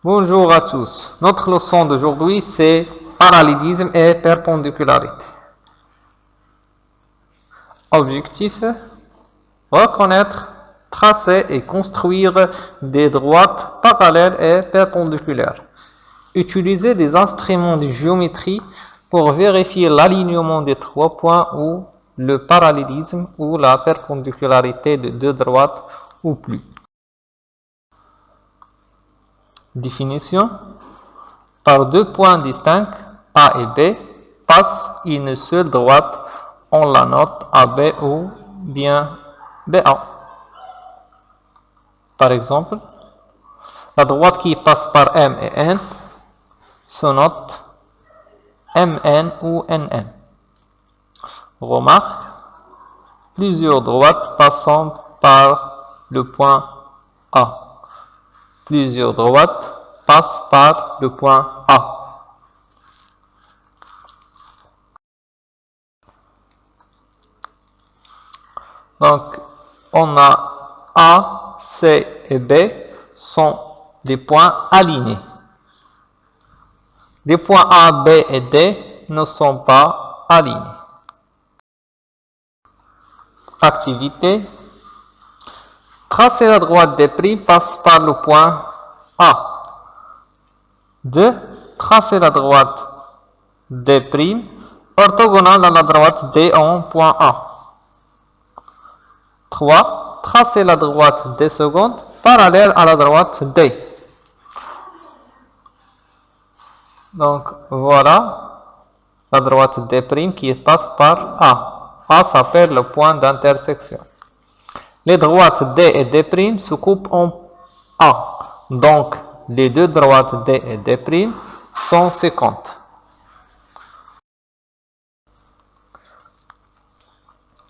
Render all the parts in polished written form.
Bonjour à tous. Notre leçon d'aujourd'hui c'est parallélisme et perpendicularité. Objectif: reconnaître, tracer et construire des droites parallèles et perpendiculaires. Utiliser des instruments de géométrie pour vérifier l'alignement des trois points ou le parallélisme ou la perpendicularité de deux droites ou plus. Définition: par deux points distincts, A et B, passe une seule droite, on la note AB ou bien BA. Par exemple, la droite qui passe par M et N se note MN ou NN. Remarque: plusieurs droites passant par le point A. Plusieurs droites passent par le point A. Donc, on a A, C et B sont des points alignés. Les points A, B et D ne sont pas alignés. Activité: tracer la droite D' passe par le point A. 2. Tracer la droite D' orthogonale à la droite D en point A. 3. Tracer la droite D seconde parallèle à la droite D. Donc voilà la droite D' qui passe par A. A s'appelle le point d'intersection. Les droites D et D' se coupent en A. Donc les deux droites D et D' sont séquentes.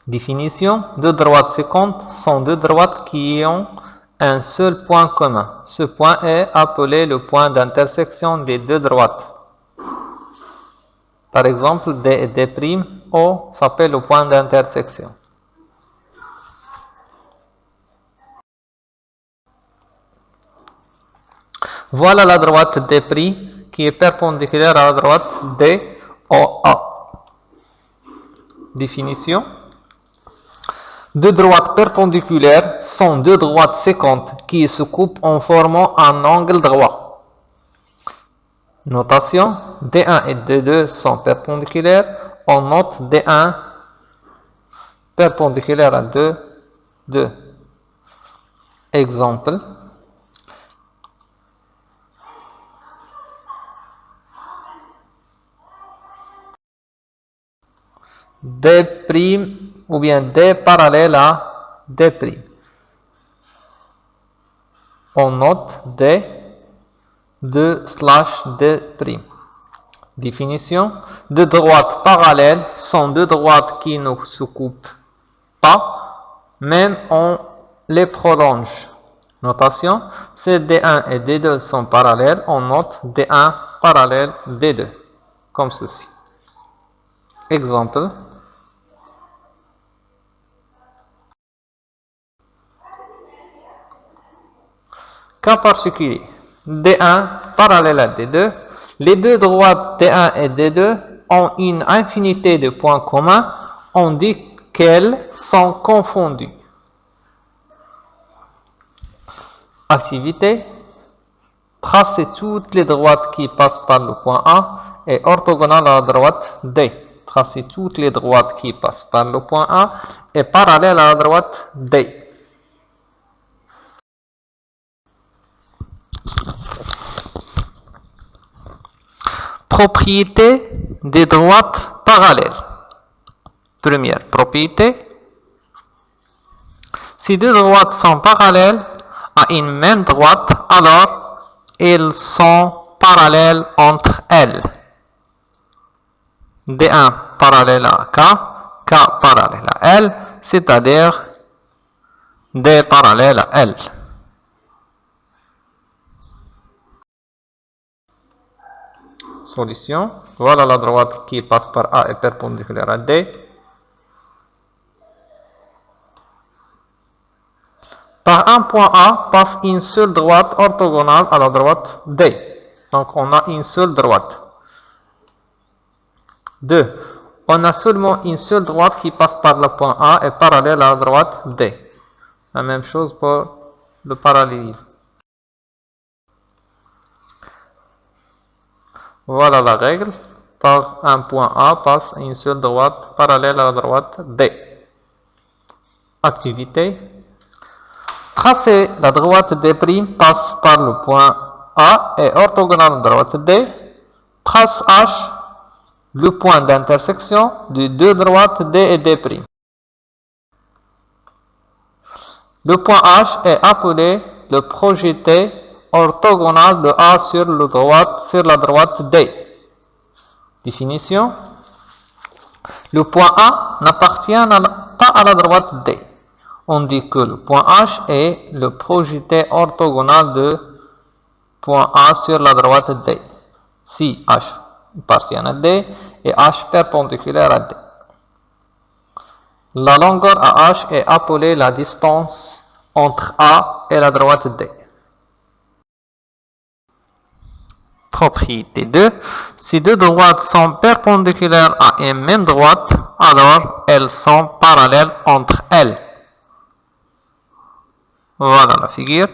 Définition: deux droites séquentes sont deux droites qui ont un seul point commun. Ce point est appelé le point d'intersection des deux droites. Par exemple, D et D', O s'appelle le point d'intersection. Voilà la droite D' qui est perpendiculaire à la droite DOA. Définition: deux droites perpendiculaires sont deux droites séquentes qui se coupent en formant un angle droit. Notation: D1 et D2 sont perpendiculaires. On note D1 perpendiculaire à 2, 2. Exemple: D' ou bien D parallèle à D'. On note D 2/D'. Définition: deux droites parallèles sont deux droites qui ne se coupent pas, même on les prolonge. Notation: si D1 et D2 sont parallèles, on note D1 parallèle D2, comme ceci. Exemple: cas particulier, D1 parallèle à D2, les deux droites D1 et D2 ont une infinité de points communs, on dit qu'elles sont confondues. Activité: tracer toutes les droites qui passent par le point A et orthogonale à la droite D. Tracer toutes les droites qui passent par le point A et parallèle à la droite D. Propriété des droites parallèles. Première propriété: si deux droites sont parallèles à une même droite, alors elles sont parallèles entre elles. D1 parallèle à K, K parallèle à L, c'est-à-dire D parallèle à L. Solution: voilà la droite qui passe par A est perpendiculaire à D. Par un point A passe une seule droite orthogonale à la droite D. Donc on a une seule droite. 2. On a seulement une seule droite qui passe par le point A et parallèle à la droite D. La même chose pour le parallélisme. Voilà la règle. Par un point A passe une seule droite parallèle à la droite D. Activité. Tracer la droite D' passe par le point A et orthogonale à la droite D. Trace H le point d'intersection de deux droites D et D'. Le point H est appelé le projeté orthogonal de A sur la droite D. Définition. Le point A n'appartient pas à la droite D. On dit que le point H est le projeté orthogonal de point A sur la droite D. Si H appartient à D et H perpendiculaire à D. La longueur à H est appelée la distance entre A et la droite D. Propriété 2. Si deux droites sont perpendiculaires à une même droite, alors elles sont parallèles entre elles. Voilà la figure.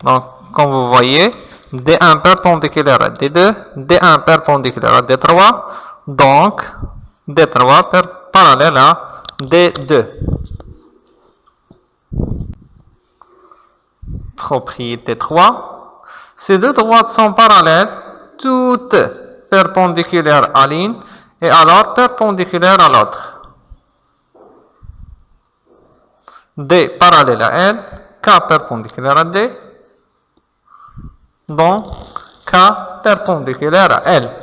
Donc, comme vous voyez, D1 perpendiculaire à D2, D1 perpendiculaire à D3, donc D3 parallèle à D2. Propriété 3. Ces deux droites sont parallèles, toutes perpendiculaires à l'une et alors perpendiculaires à l'autre. D parallèle à L, K perpendiculaire à D, donc K perpendiculaire à L.